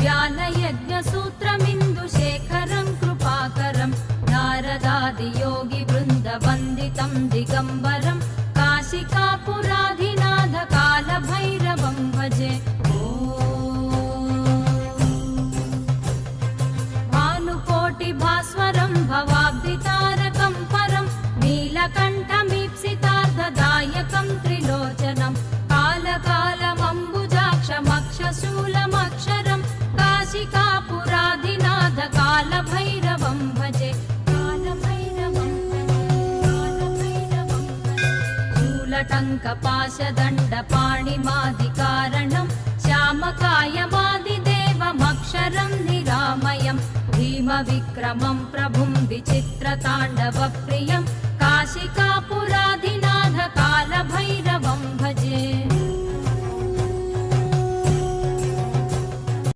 व्यालयज्ञसूत्रमिन्दुशेखरं कृपाकरं नारदादियोगिवृन्दवन्दितं दिगम्बरं काशिकापुराधिनाथ कालभैरवं भजे। भानुकोटिभास्वरं भवाब्धितारकं परं नीलकण्ठमीप्सितार्थदायकं त्रिलोचनं कालकालमम्बुजाक्षमक्षशूलमक्षरं काशिकापुराधिनाथ कालभैरवं भजे। शूलटङ्कपाशदण्डपाणिमादिकारणं श्यामकायमादिदेवमक्षरं निरामयं भीमविक्रमं प्रभुं विचित्रताण्डवप्रियं